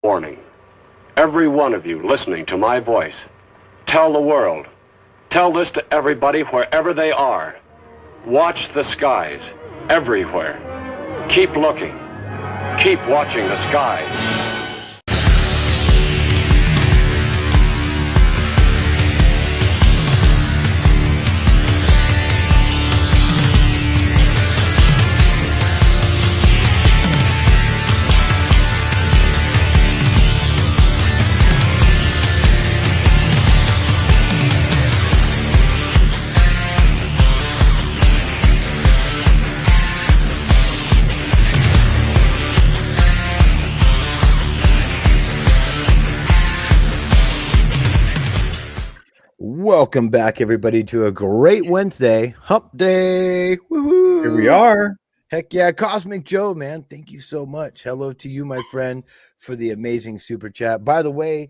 Warning. Every one of you listening to my voice, tell the world. Tell this to everybody wherever they are. Watch the skies everywhere. Keep looking. Keep watching the skies. Welcome back, everybody, to a great Wednesday, Hump Day. Woohoo! Here we are. Heck yeah, Cosmic Joe, man. Thank you so much. Hello to you, my friend, for the amazing super chat. By the way,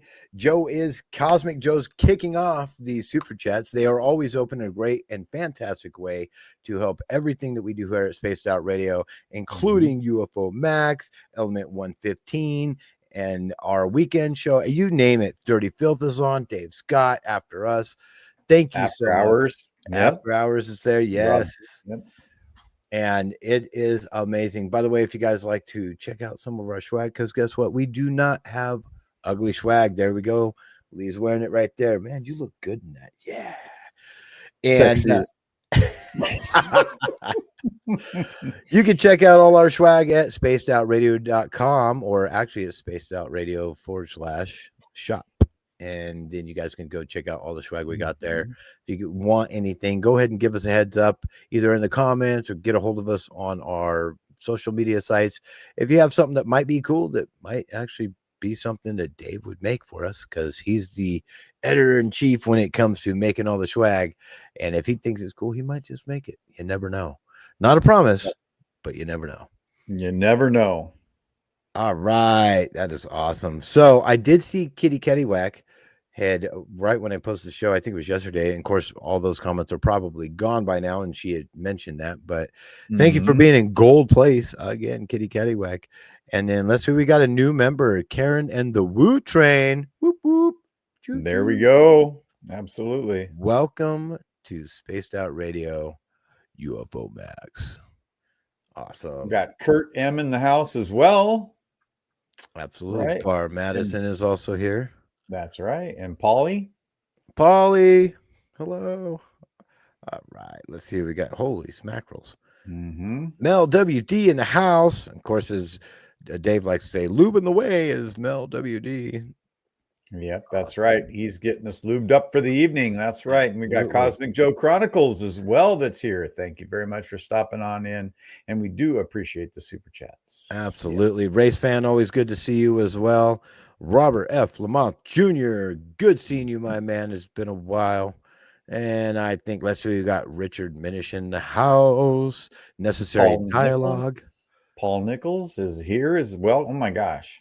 Cosmic Joe's kicking off these super chats. They are always open in a great and fantastic way to help everything that we do here at Spaced Out Radio, including UFO Max, Element 115, and our weekend show. You name it. Dirty Filth is on. Dave Scott, After Us. Thank you so much. After Hours is there. Yes. Yep. And it is amazing. By the way, if you guys like to check out some of our swag, because guess what? We do not have ugly swag. There we go. Lee's wearing it right there. Man, you look good in that. Yeah. And you can check out all our swag at spacedoutradio.com, or actually at spacedoutradio/shop. And then you guys can go check out all the swag we got there. If you want anything, go ahead and give us a heads up, either in the comments or get a hold of us on our social media sites. If you have something that might be cool, that might actually be something that Dave would make for us, because he's the editor-in-chief when it comes to making all the swag. And if he thinks it's cool, he might just make it. You never know. Not a promise, but you never know. You never know. All right. That is awesome. So I did see Kitty Kettywhack had, right when I posted the show, I think it was yesterday. And of course, all those comments are probably gone by now, and she had mentioned that. But thank you for being in gold place again, Kitty Kettywhack. And then let's see, we got a new member, Karen and the Woo Train. Whoop, whoop. Choo-choo. There we go. Absolutely. Welcome to Spaced Out Radio, UFO Max. Awesome. We got Kurt M in the house as well. Absolutely. Right. Par Madison is also here. That's right. And Polly, hello. All right, let's see what we got. Holy smackerels. Mel WD in the house. Of course, as Dave likes to say, lubing the way is Mel WD. Yep, that's right. He's getting us lubed up for the evening. That's right. And we got Cosmic Joe Chronicles as well that's here. Thank you very much for stopping on in. And we do appreciate the super chats. Absolutely. Yes. Race fan, always good to see you as well. Robert F. Lamont Jr., good seeing you, my man. It's been a while. And I think, let's see, we got Richard Minish in the house. Necessary Dialogue. Paul Nichols is here as well. Oh, my gosh.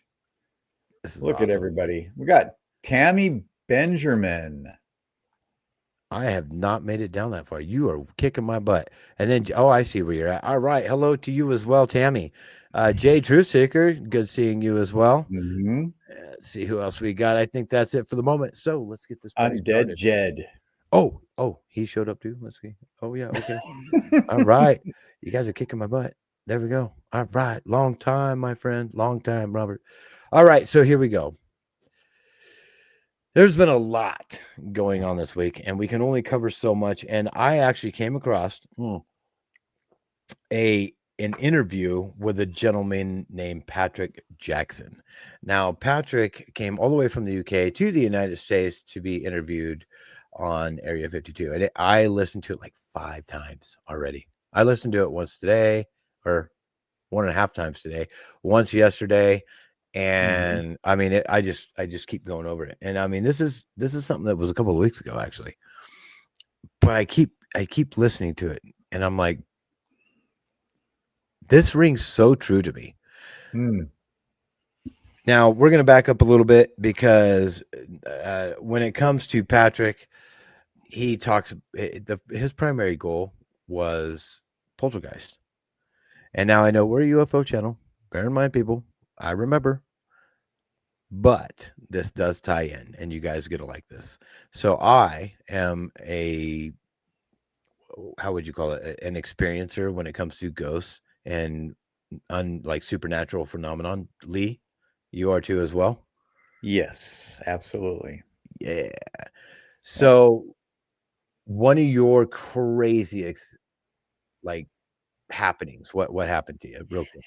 Look awesome. At everybody. We got Tammy Benjamin. I have not made it down that far. You are kicking my butt. And then, I see where you're at. All right. Hello to you as well, Tammy. Jay Truthseeker, good seeing you as well. Let's see who else we got. I think that's it for the moment. So let's get this. Undead Jed. Oh, he showed up too. Let's see. Oh, yeah. Okay. All right. You guys are kicking my butt. There we go. All right. Long time, my friend. Long time, Robert. All right. So here we go. There's been a lot going on this week, and we can only cover so much. And I actually came across an interview with a gentleman named Patrick Jackson. Now, Patrick came all the way from the UK to the United States to be interviewed on Area 52. And I listened to it like 5 times already. I listened to it once today, or 1.5 times today, once yesterday. And I mean, I just keep going over it. And I mean, this is something that was a couple of weeks ago, actually. But I keep listening to it, and I'm like, this rings so true to me. Now, we're going to back up a little bit, because when it comes to Patrick, he talks, his primary goal was poltergeist. And now I know we're a UFO channel. Bear in mind, people, I remember. but this does tie in, and you guys are gonna like this. So I am a, how would you call it, an experiencer when it comes to ghosts and like supernatural phenomenon. Lee, you are too as well. Yes, absolutely. Yeah. Yeah. So one of your crazy like happenings, what happened to you real quick?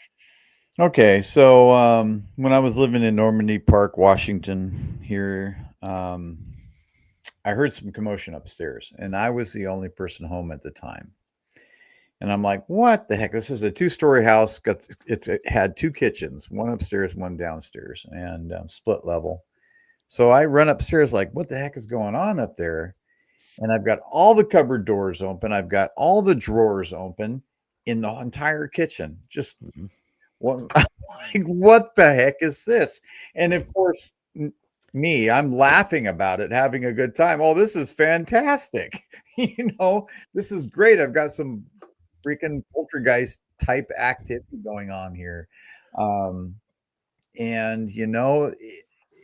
Okay, so when I was living in Normandy Park, Washington, here, I heard some commotion upstairs, and I was the only person home at the time. And I'm like, what the heck? This is a 2-story house. It had 2 kitchens, one upstairs, one downstairs, and split level. So I run upstairs, like, what the heck is going on up there? And I've got all the cupboard doors open. I've got all the drawers open in the entire kitchen. Just what, like, what the heck is this? And of course, me, I'm laughing about it, having a good time. Oh, this is fantastic. This is great. I've got some freaking poltergeist type activity going on here. And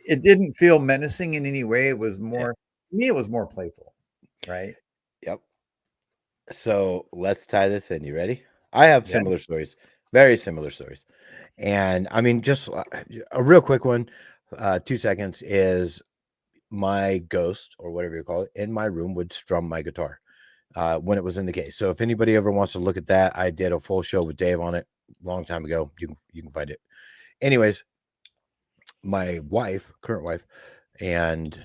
it didn't feel menacing in any way. It was more, to me, it was more playful, right? Yep. So let's tie this in. You ready? I have Yeah. similar stories, very similar stories. And I mean, just a real quick one, 2 seconds, is my ghost, or whatever you call it, in my room would strum my guitar when it was in the case. So if anybody ever wants to look at that, I did a full show with Dave on it a long time ago. You can find it. Anyways, my wife, current wife, and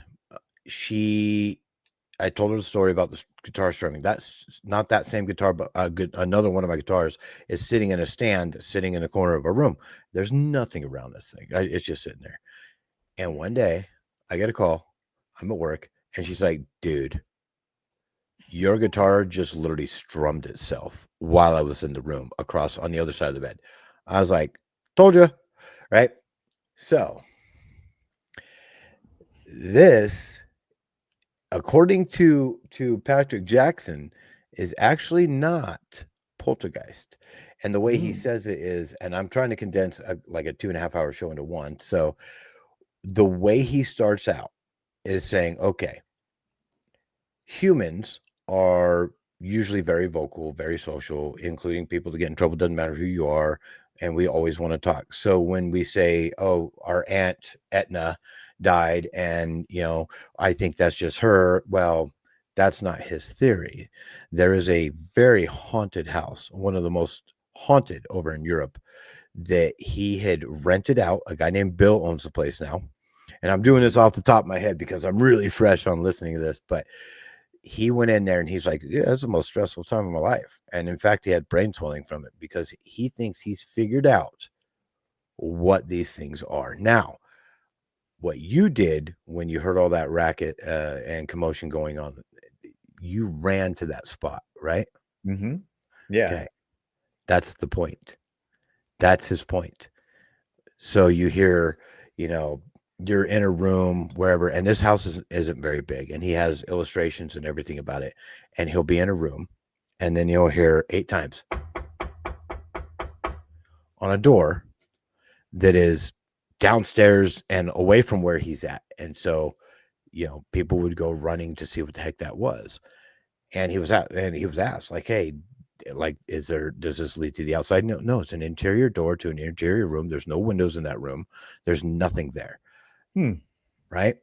I told her the story about the guitar strumming. That's not that same guitar, but another one of my guitars is sitting in a stand, sitting in a corner of a room. There's nothing around this thing. It's just sitting there. And one day I get a call. I'm at work, and she's like, dude, your guitar just literally strummed itself while I was in the room across on the other side of the bed. I was like, told you, right? So this, according to Patrick Jackson, is actually not poltergeist. And the way he says it is, and I'm trying to condense like a 2.5-hour show into one. So the way he starts out is saying, okay, humans are usually very vocal, very social, including people that get in trouble. Doesn't matter who you are. And we always want to talk. So when we say, oh, our Aunt Etna died, and, I think that's just her. Well, that's not his theory. There is a very haunted house, one of the most haunted over in Europe, that he had rented out. A guy named Bill owns the place now. And I'm doing this off the top of my head because I'm really fresh on listening to this, but he went in there and he's like, yeah, that's the most stressful time of my life. And in fact, he had brain swelling from it because he thinks he's figured out what these things are. Now, what you did when you heard all that racket and commotion going on, you ran to that spot, right? Mm-hmm. Yeah. Okay. That's the point. That's his point. So you hear, you're in a room wherever, and this house isn't very big, and he has illustrations and everything about it, and he'll be in a room, and then you'll hear 8 times on a door that is downstairs and away from where he's at. And so, people would go running to see what the heck that was. And he was asked, like, hey, like, does this lead to the outside? No, it's an interior door to an interior room. There's no windows in that room. There's nothing there. Right?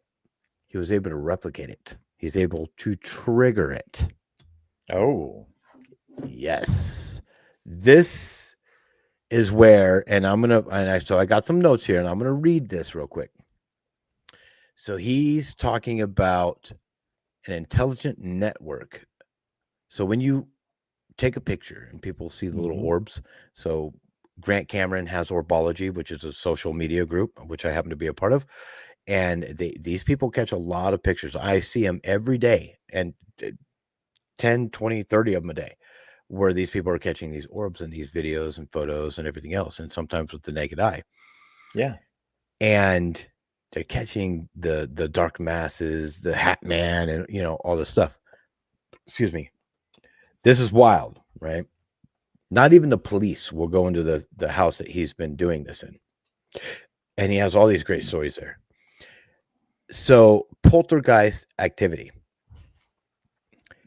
He was able to replicate it. He's able to trigger it. Oh, yes. This is where, and so I got some notes here, and I'm going to read this real quick. So he's talking about an intelligent network. So when you take a picture and people see the little orbs, so Grant Cameron has Orbology, which is a social media group, which I happen to be a part of. And these people catch a lot of pictures. I see them every day, and 10, 20, 30 of them a day, where these people are catching these orbs and these videos and photos and everything else, and sometimes with the naked eye. Yeah. And they're catching the dark masses, the Hat Man, and, all this stuff. Excuse me. This is wild, right? Not even the police will go into the house that he's been doing this in. And he has all these great stories there. So poltergeist activity.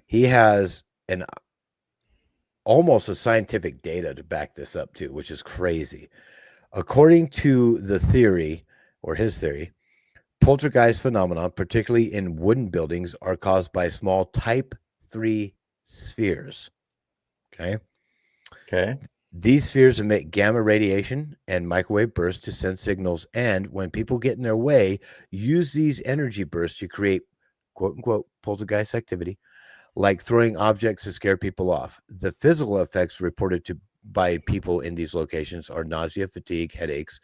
He has almost a scientific data to back this up too, which is crazy. According to the theory, or his theory, poltergeist phenomena, particularly in wooden buildings, are caused by small type 3 spheres. Okay. These spheres emit gamma radiation and microwave bursts to send signals, and when people get in their way, use these energy bursts to create quote unquote poltergeist activity, like throwing objects to scare people off. The physical effects reported by people in these locations are nausea, fatigue, headaches,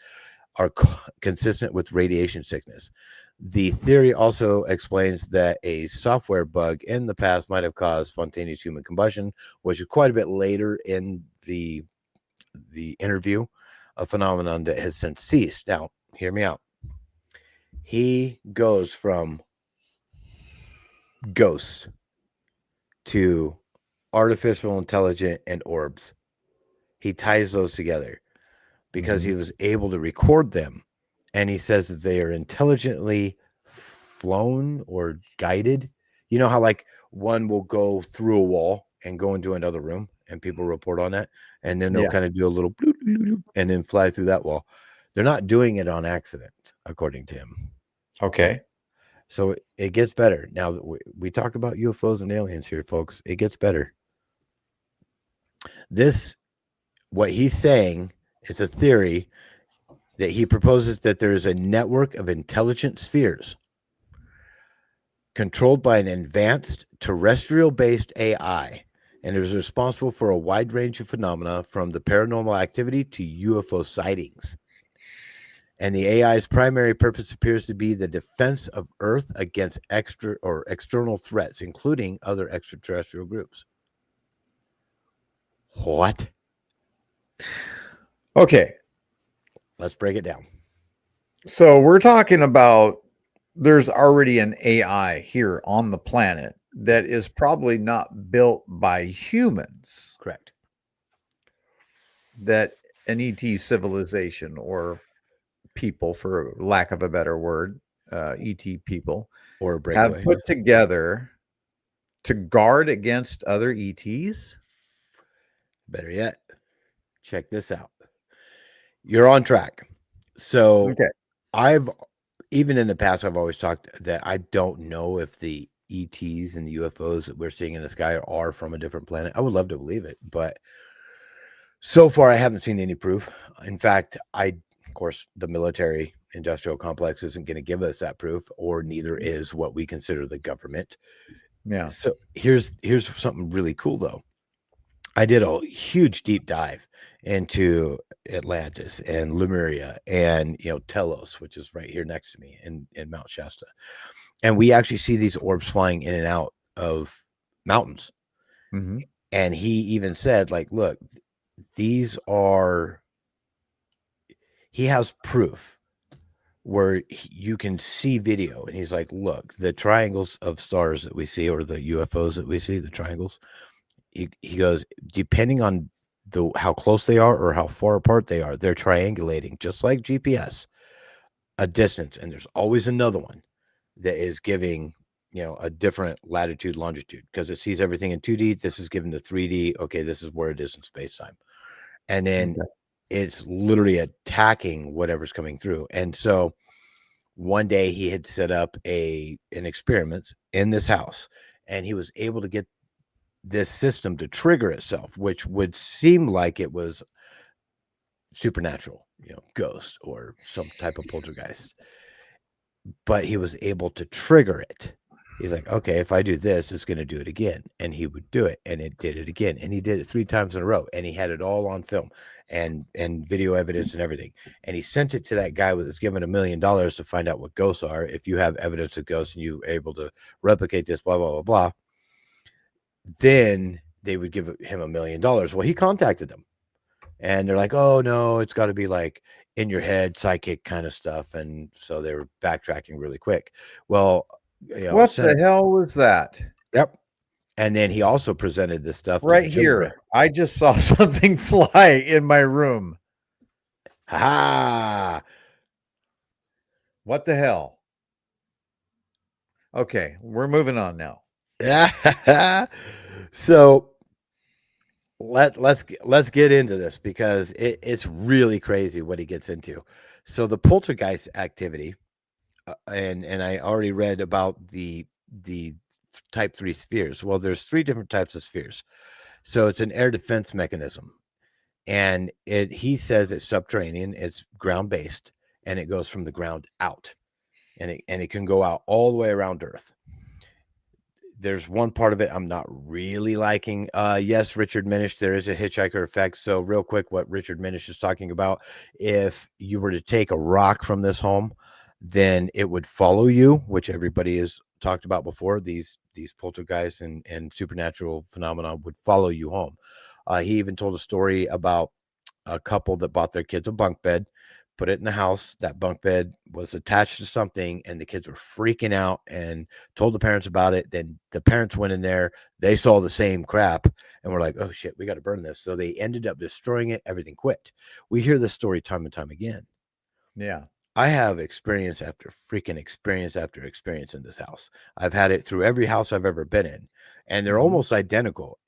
are consistent with radiation sickness. The theory also explains that a software bug in the past might have caused spontaneous human combustion, which is quite a bit later in the interview, a phenomenon that has since ceased. Now, hear me out. He goes from ghosts to artificial intelligence and orbs. He ties those together because he was able to record them. And he says that they are intelligently flown or guided. You know how like one will go through a wall and go into another room and people report on that. And then they'll kind of do a little bloop, bloop, bloop, and then fly through that wall. They're not doing it on accident, according to him. Okay. So it gets better. Now that we talk about UFOs and aliens here, folks, it gets better. What he's saying is a theory that he proposes that there is a network of intelligent spheres controlled by an advanced terrestrial-based AI, and is responsible for a wide range of phenomena from the paranormal activity to UFO sightings. And the AI's primary purpose appears to be the defense of Earth against external threats, including other extraterrestrial groups. What? Okay. Let's break it down. So we're talking about there's already an AI here on the planet that is probably not built by humans. Correct. That an ET civilization or people, for lack of a better word, ET people, or a breakaway, have put together to guard against other ETs. Better yet, check this out. You're on track. So even in the past, I've always talked that I don't know if the ETs and the UFOs that we're seeing in the sky are from a different planet. I would love to believe it, but so far I haven't seen any proof. In fact, of course, the military industrial complex isn't going to give us that proof, or neither is what we consider the government. Yeah. So here's something really cool though. I did a huge deep dive into Atlantis and Lemuria and Telos, which is right here next to me in Mount Shasta. And we actually see these orbs flying in and out of mountains. Mm-hmm. And he even said, like, look, he has proof where you can see video. And he's like, look, the triangles of stars that we see, or the UFOs that we see, the triangles, he goes, depending on how close they are or how far apart they are, they're triangulating, just like GPS, a distance. And there's always another one that is giving, a different latitude, longitude, because it sees everything in 2D. This is given to 3D. Okay, this is where it is in space-time. And then it's literally attacking whatever's coming through. And so one day he had set up an experiment in this house, and he was able to get this system to trigger itself, which would seem like it was supernatural, ghost or some type of poltergeist. But he was able to trigger it. He's like, okay, if I do this, it's going to do it again. And he would do it, and it did it again. And he did it 3 times in a row, and he had it all on film and video evidence and everything. And he sent it to that guy that's given $1 million to find out what ghosts are. If you have evidence of ghosts and you're able to replicate this, blah, blah, blah, blah, then they would give him $1 million. Well, he contacted them, and they're like, oh no, it's got to be like in your head, psychic kind of stuff. And so they were backtracking really quick. Well, what the hell was that? Yep. And then he also presented this stuff right here. I just saw something fly in my room. Ha! What the hell? Okay, we're moving on now. So let's get into this because it's really crazy what he gets into. So the poltergeist activity, and I already read about the type 3 spheres. Well, there's 3 different types of spheres. So it's an air defense mechanism, and he says it's subterranean, it's ground based, and it goes from the ground out, and it can go out all the way around Earth. There's one part of it I'm not really liking. Yes, Richard Minish, there is a hitchhiker effect. So real quick, what Richard Minish is talking about, if you were to take a rock from this home, then it would follow you, which everybody has talked about before. These poltergeists and supernatural phenomena would follow you home. He even told a story about a couple that bought their kids a bunk bed, put it in the house. That bunk bed was attached to something, and the kids were freaking out and told the parents about it. Then the parents went in there, they saw the same crap, and were like, oh shit, we got to burn this. So they ended up destroying it. Everything quit. We hear this story time and time again. Yeah. I have experience after freaking experience after experience in this house. I've had it through every house I've ever been in, and they're almost identical,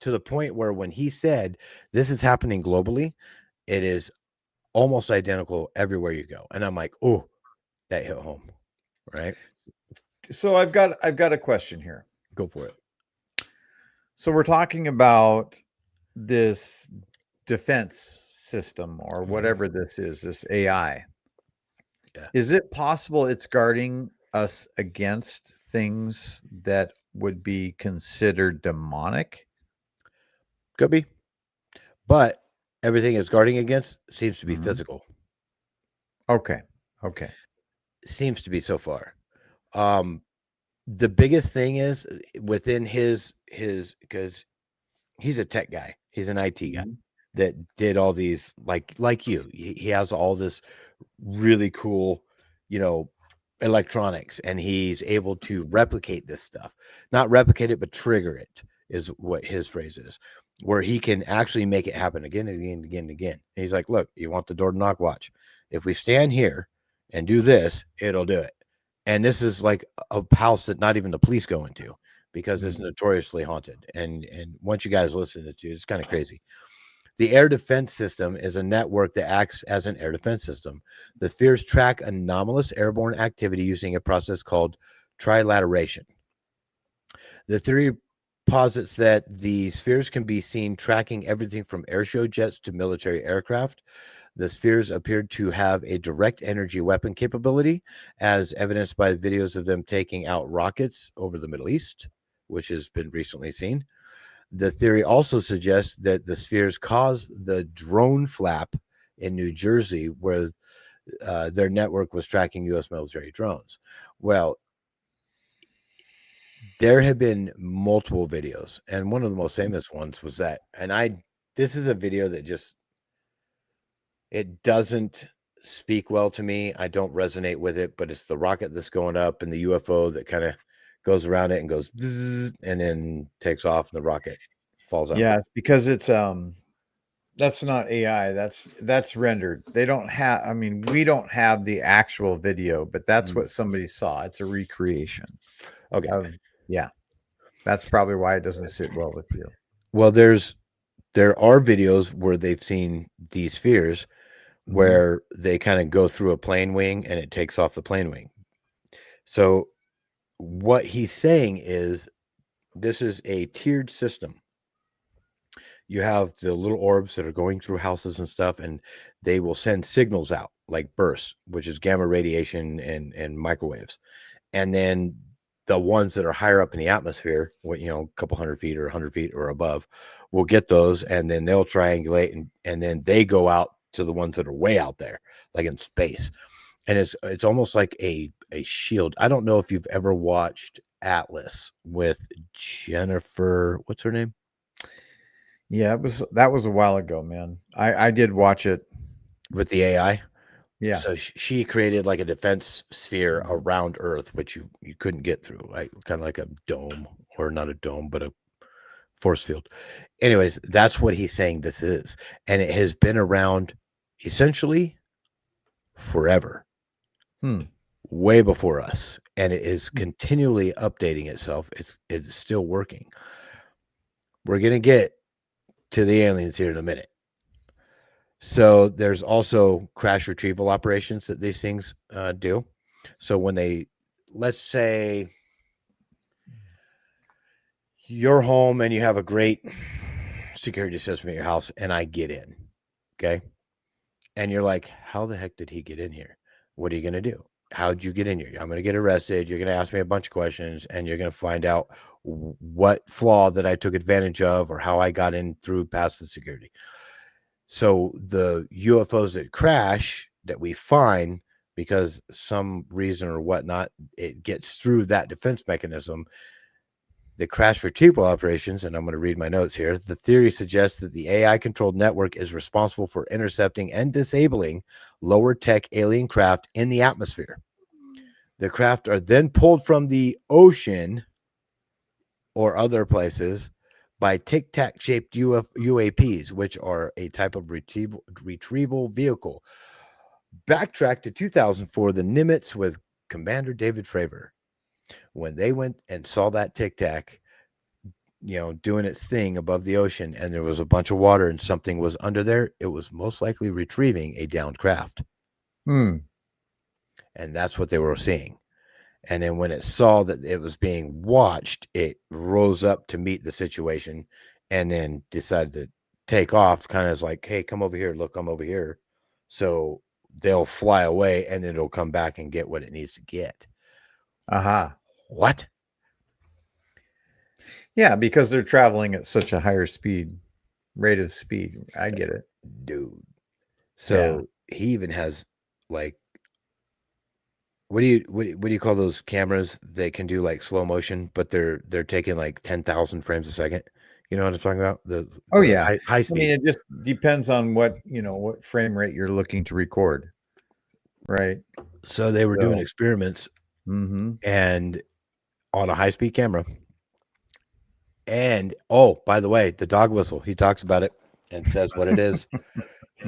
to the point where when he said this is happening globally, it is almost identical everywhere you go. And I'm like, oh, that hit home. Right. So I've got a question here. Go for it. So we're talking about this defense system or whatever this is, this AI. Yeah. Is it possible it's guarding us against things that would be considered demonic? Could be. But everything it's guarding against seems to be physical. Okay. Seems to be so far. The biggest thing is within his because he's a tech guy. He's an IT guy that did all these like you. He has all this really cool, electronics, and he's able to replicate this stuff. Not replicate it, but trigger it is what his phrase is, where he can actually make it happen again and again and again and again. And he's like, look, you want the door to knock? Watch. If we stand here and do this, it'll do it. And this is like a house that not even the police go into because it's notoriously haunted. And once you guys listen to it, it's kind of crazy. The air defense system is a network that acts as an air defense system. The spheres track anomalous airborne activity using a process called trilateration. The theory posits that the spheres can be seen tracking everything from airshow jets to military aircraft. The spheres appeared to have a direct energy weapon capability, as evidenced by videos of them taking out rockets over the Middle East, which has been recently seen. The theory also suggests that the spheres caused the drone flap in New Jersey, where their network was tracking U.S. military drones. Well, there have been multiple videos, and one of the most famous ones was that. And this is a video that just, it doesn't speak well to me. I don't resonate with it, but it's the rocket that's going up and the UFO that kind of goes around it and goes and then takes off, and the rocket falls out. Yeah, because it's that's not AI. That's rendered. They don't have, I mean, we don't have the actual video, but that's what somebody saw. It's a recreation. Okay. Yeah. That's probably why it doesn't sit well with you. Well, there are videos where they've seen these spheres where they kind of go through a plane wing and it takes off the plane wing. So what he's saying is this is a tiered system. You have the little orbs that are going through houses and stuff, and they will send signals out like bursts, which is gamma radiation and microwaves. And then the ones that are higher up in the atmosphere, a couple 100 feet or 100 feet or above, will get those, and then they'll triangulate, and then they go out to the ones that are way out there, like in space. And it's almost like a shield. I don't know if you've ever watched Atlas with Jennifer, what's her name? Yeah, that was a while ago, man. I did watch it with the AI. Yeah. So she created like a defense sphere around Earth, which you couldn't get through, like kind of like a dome, or not a dome, but a force field. Anyways, that's what he's saying this is. And it has been around essentially forever. way before us, and it is continually updating itself. It's still working. We're going to get to the aliens here in a minute. So there's also crash retrieval operations that these things do. So when they, let's say you're home and you have a great security system at your house, and I get in, okay? And you're like, how the heck did he get in here? What are you going to do? How'd you get in here? I'm going to get arrested. You're going to ask me a bunch of questions, and you're going to find out what flaw that I took advantage of or how I got in through past the security. So the UFOs that crash that we find, because some reason or whatnot, it gets through that defense mechanism. The crash retrieval operations, and I'm going to read my notes here. The theory suggests that the AI-controlled network is responsible for intercepting and disabling lower-tech alien craft in the atmosphere. The craft are then pulled from the ocean or other places by tic-tac shaped UAPs, which are a type of retrieval vehicle. Backtrack to 2004, the Nimitz with Commander David Fravor. When they went and saw that tic-tac, doing its thing above the ocean, and there was a bunch of water and something was under there, it was most likely retrieving a downed craft. And that's what they were seeing. And then when it saw that it was being watched, it rose up to meet the situation and then decided to take off, kind of like, hey, come over here. Look, I'm over here. So they'll fly away and then it'll come back and get what it needs to get. What? Yeah, because they're traveling at such a higher rate of speed. I get it. Dude. So he even has like, what do you call those cameras that can do like slow motion, but they're taking like 10,000 frames a second? You know what I'm talking about? The high speed. I mean, it just depends on what frame rate you're looking to record, right? So they were doing experiments, and on a high speed camera. And by the way, the dog whistle, he talks about it and says what it is.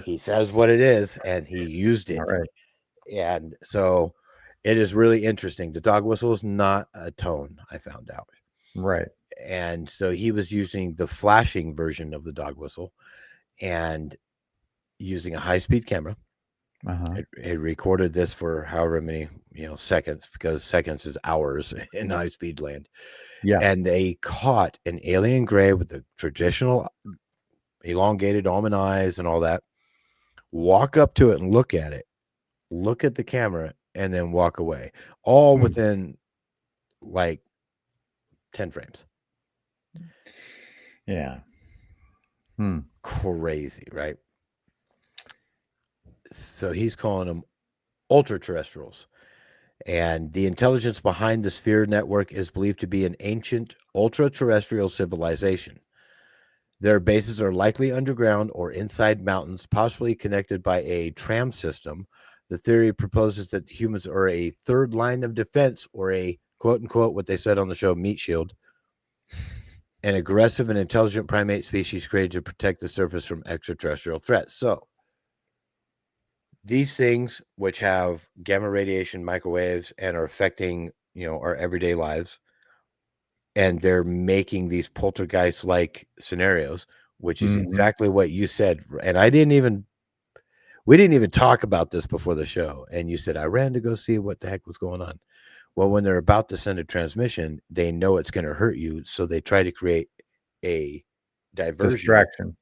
He says what it is, and he used it. All right. And so it is really interesting. The dog whistle is not a tone, I found out. Right. And so he was using the flashing version of the dog whistle and using a high-speed camera. It recorded this for however many seconds, because seconds is hours in high-speed land. Yeah. And they caught an alien gray with the traditional elongated almond eyes and all that. Walk up to it and look at it. Look at the camera and then walk away. All within like 10 frames. Yeah. Crazy, right? So he's calling them ultraterrestrials. And the intelligence behind the sphere network is believed to be an ancient ultra-terrestrial civilization. Their bases are likely underground or inside mountains, possibly connected by a tram system. The theory proposes that humans are a third line of defense, or a quote-unquote, what they said on the show, meat shield. An aggressive and intelligent primate species created to protect the surface from extraterrestrial threats. So these things, which have gamma radiation, microwaves, and are affecting, our everyday lives, and they're making these poltergeist-like scenarios, which is exactly what you said. And we didn't even talk about this before the show. And you said, I ran to go see what the heck was going on. Well, when they're about to send a transmission, they know it's going to hurt you. So they try to create a distraction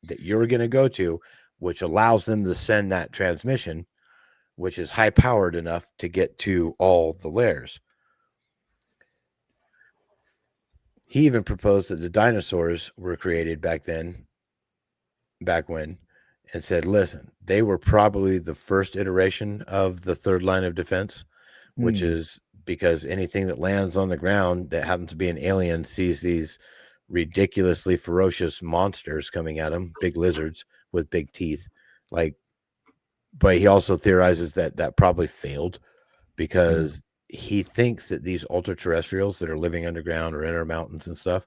that you're going to go to, which allows them to send that transmission, which is high powered enough to get to all the layers. He even proposed that the dinosaurs were created back when, and said, listen, they were probably the first iteration of the third line of defense, which is because anything that lands on the ground that happens to be an alien sees these ridiculously ferocious monsters coming at them, big lizards with big teeth. But he also theorizes that probably failed, because he thinks that these ultra-terrestrials that are living underground or in our mountains and stuff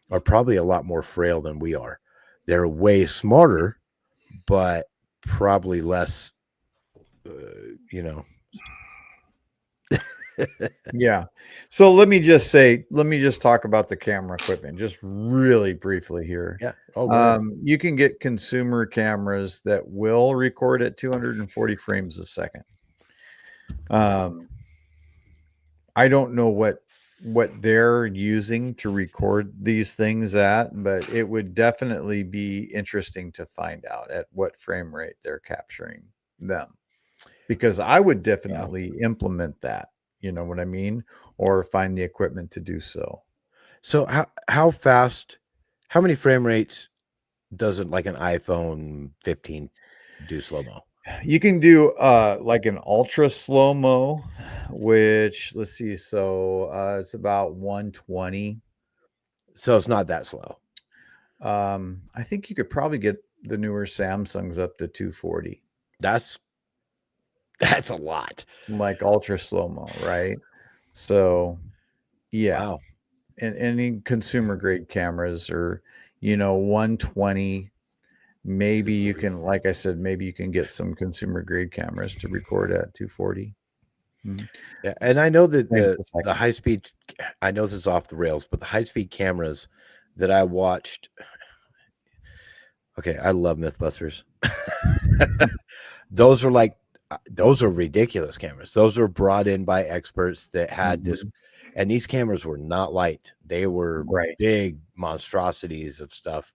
are probably a lot more frail than we are. They're way smarter, but probably less you know. Yeah. So let me just talk about the camera equipment just really briefly here. Yeah. Oh, go ahead. You can get consumer cameras that will record at 240 frames a second. I don't know what they're using to record these things at, but it would definitely be interesting to find out at what frame rate they're capturing them, because I would definitely implement that. You know what I mean? Or find the equipment to do so. So how fast, how many frame rates does it like an iPhone 15 do slow-mo? You can do like an ultra slow-mo, which let's see, so it's about 120. So it's not that slow. I think you could probably get the newer Samsungs up to 240. That's a lot. Like ultra slow-mo, right? So yeah. Wow. And any consumer grade cameras are, 120. Maybe you can, like I said, maybe you can get some consumer grade cameras to record at 240. Yeah, and I know that Frames a the second. high speed, I know this is off the rails, but the high speed cameras that I watched. Okay, I love Mythbusters. Those are ridiculous cameras. Those were brought in by experts that had this, and these cameras were not light. They were Right. big monstrosities of stuff,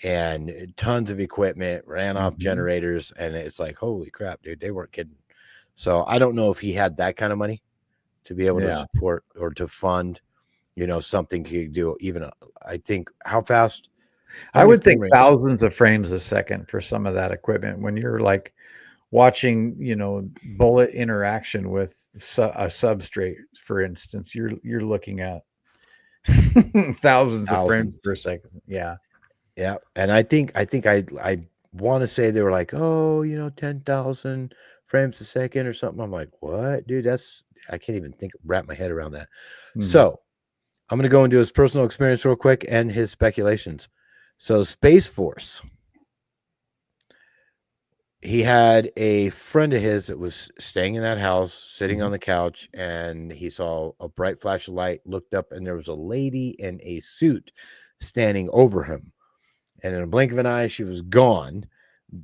and tons of equipment, ran off generators, and it's like, holy crap, dude, they weren't kidding. So I don't know if he had that kind of money to be able to support or to fund, something to do. Even I think how fast. I would think thousands of frames a second for some of that equipment when you're like watching, bullet interaction with a substrate, for instance. You're looking at thousands of frames per second. Yeah. Yeah, and I think I want to say they were like, 10,000 frames a second or something. I'm like, what, dude? I can't even wrap my head around that. So I'm gonna go into his personal experience real quick and his speculations. So Space Force. He had a friend of his that was staying in that house, sitting on the couch, and he saw a bright flash of light, looked up, and there was a lady in a suit standing over him. And in a blink of an eye, she was gone.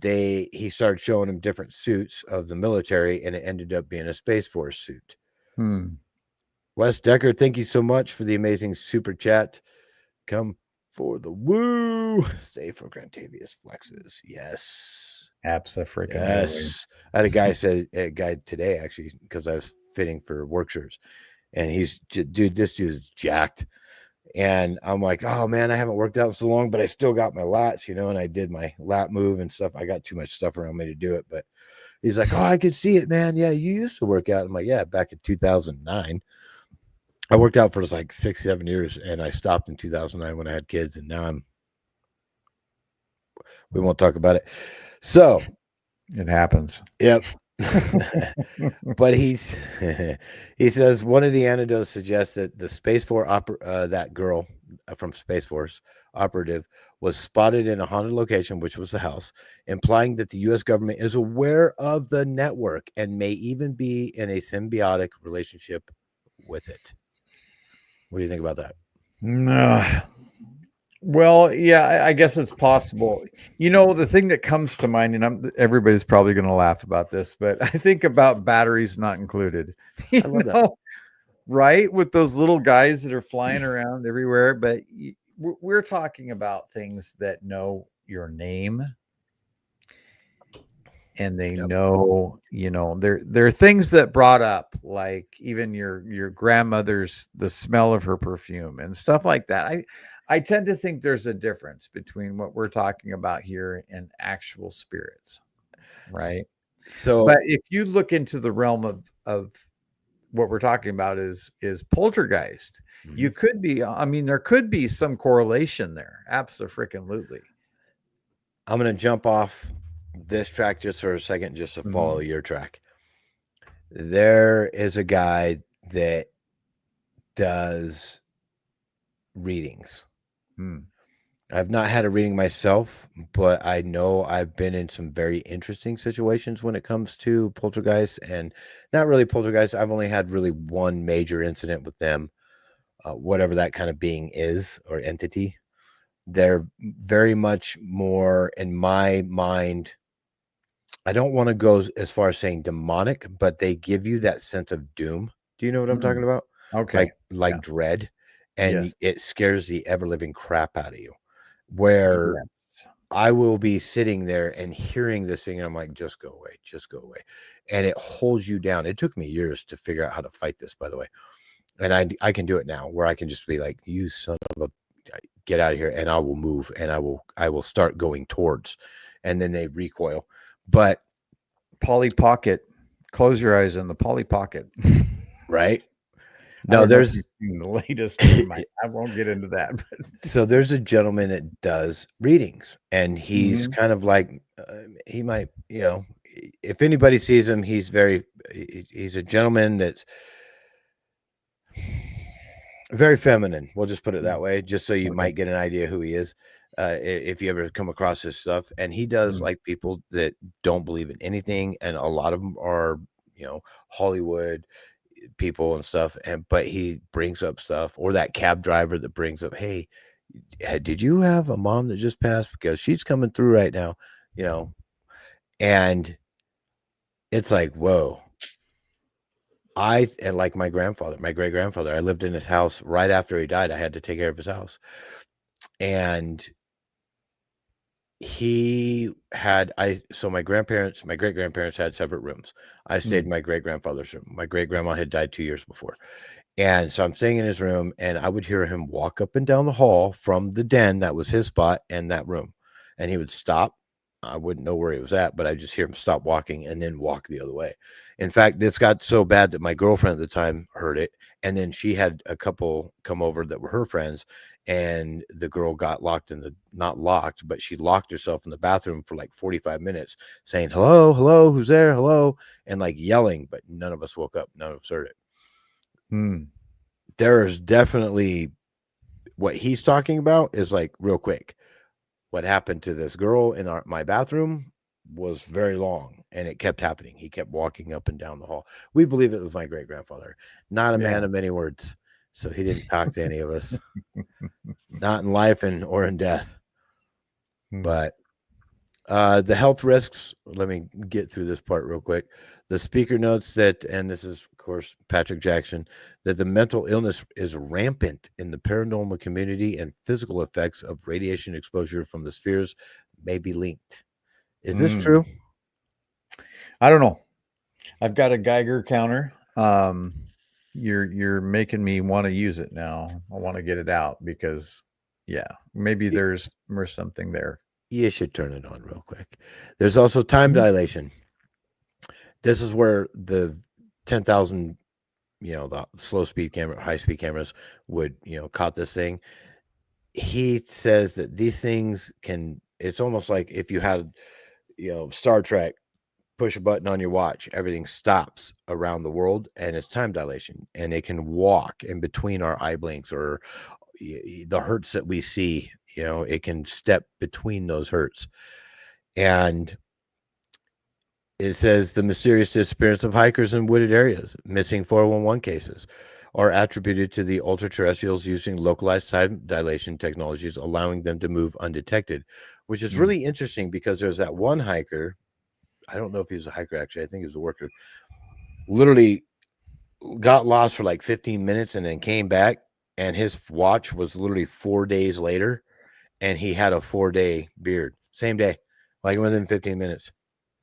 He started showing him different suits of the military, and it ended up being a Space Force suit. Wes Decker, thank you so much for the amazing super chat. Come for the woo. Stay for Grantavious flexes. Yes. Absolutely. Yes. I had a guy today, actually, because I was fitting for work shirts, and this dude is jacked. And I'm like, oh man, I haven't worked out in so long, but I still got my lats, and I did my lat move and stuff. I got too much stuff around me to do it, but he's like, oh, I could see it, man. Yeah, you used to work out. I'm like, yeah, back in 2009. I worked out for like 6-7 years, and I stopped in 2009 when I had kids, and now we won't talk about it. So it happens. Yep. But he says one of the anecdotes suggests that the Space Force that girl from Space Force operative was spotted in a haunted location, which was the house, implying that the U.S. government is aware of the network and may even be in a symbiotic relationship with it. What do you think about that? Well, yeah, I guess it's possible. The thing that comes to mind, and everybody's probably going to laugh about this, but I think about batteries not included. I love that. Right? With those little guys that are flying around everywhere. But we're talking about things that know your name. And they know, there are things that brought up, like even your grandmother's, the smell of her perfume and stuff like that. I tend to think there's a difference between what we're talking about here and actual spirits, right? So, but if you look into the realm of what we're talking about is poltergeist, you could be, there could be some correlation there. Absolutely. I'm going to jump off this track just for a second, just to follow your track. There is a guy that does readings. I've not had a reading myself, but I know I've been in some very interesting situations when it comes to poltergeist, and not really poltergeist. I've only had really one major incident with them, whatever that kind of being is or entity. They're very much more, in my mind, I don't want to go as far as saying demonic, but they give you that sense of doom. Do you know what I'm Mm, talking about? okay. Like Yeah. dread, and Yes. it scares the ever living crap out of you. Where Yes. I will be sitting there and hearing this thing, and I'm like, just go away, just go away. And it holds you down. It took me years to figure out how to fight this, by the way. And I can do it now, where I can just be like, you son of a, get out of here, and I will move, and I will start going towards, and then they recoil. But Polly Pocket. Close your eyes on the Polly Pocket. right. I No, don't know if there's you've seen the latest. Never mind. I won't get into that. But so there's a gentleman that does readings, and he's Mhm. kind of like, he might, if anybody sees him, he's a gentleman that's very feminine. We'll just put it that way, just so you Okay. might get an idea who he is. If you ever come across his stuff, and he does Mm. like people that don't believe in anything, and a lot of them are, Hollywood people and stuff. But he brings up stuff, or that cab driver that brings up, hey, did you have a mom that just passed? Because she's coming through right now, you know, and it's like, whoa. And like my grandfather, my great grandfather, I lived in his house right after he died. I had to take care of his house. And so my great grandparents had separate rooms. I stayed Mm. in my great grandfather's room. My great grandma had died 2 years before. And so I'm staying in his room, and I would hear him walk up and down the hall from the den that was his spot and that room. And he would stop. I wouldn't know where he was at, but I just hear him stop walking and then walk the other way. In fact, this got so bad that my girlfriend at the time heard it. And then she had a couple come over that were her friends. And the girl got not locked, but she locked herself in the bathroom for like 45 minutes saying, hello, hello, who's there? Hello. And like yelling, but none of us woke up. None of us heard it. Mm. There is definitely what he's talking about is like real quick. What happened to this girl in my bathroom was very long, and it kept happening. He kept walking up and down the hall. We believe it was my great grandfather, not a Yeah. man of many words. So he didn't talk to any of us, not in life or in death. Mm. But the health risks, let me get through this part real quick. The speaker notes that, and this is, of course, Patrick Jackson, that the mental illness is rampant in the paranormal community and physical effects of radiation exposure from the spheres may be linked. Is this Mm. true? I don't know. I've got a Geiger counter. You're making me want to use it now. I want to get it out because, yeah, maybe there's something there. You should turn it on real quick. There's also time Mhm. dilation. This is where the 10,000, the slow speed camera, high speed cameras would, caught this thing. He says that these things it's almost like if you had, Star Trek, push a button on your watch, everything stops around the world, and it's time dilation, and it can walk in between our eye blinks, or the hertz that we see, it can step between those hertz. And it says the mysterious disappearance of hikers in wooded areas, missing 411 cases, are attributed to the ultraterrestrials using localized time dilation technologies, allowing them to move undetected, which is Mm. really interesting because there's that one hiker. I don't know if he was a hiker, actually. I think he was a worker. Literally got lost for like 15 minutes and then came back, and his watch was literally 4 days later, and he had a 4-day beard. Same day, like within 15 minutes.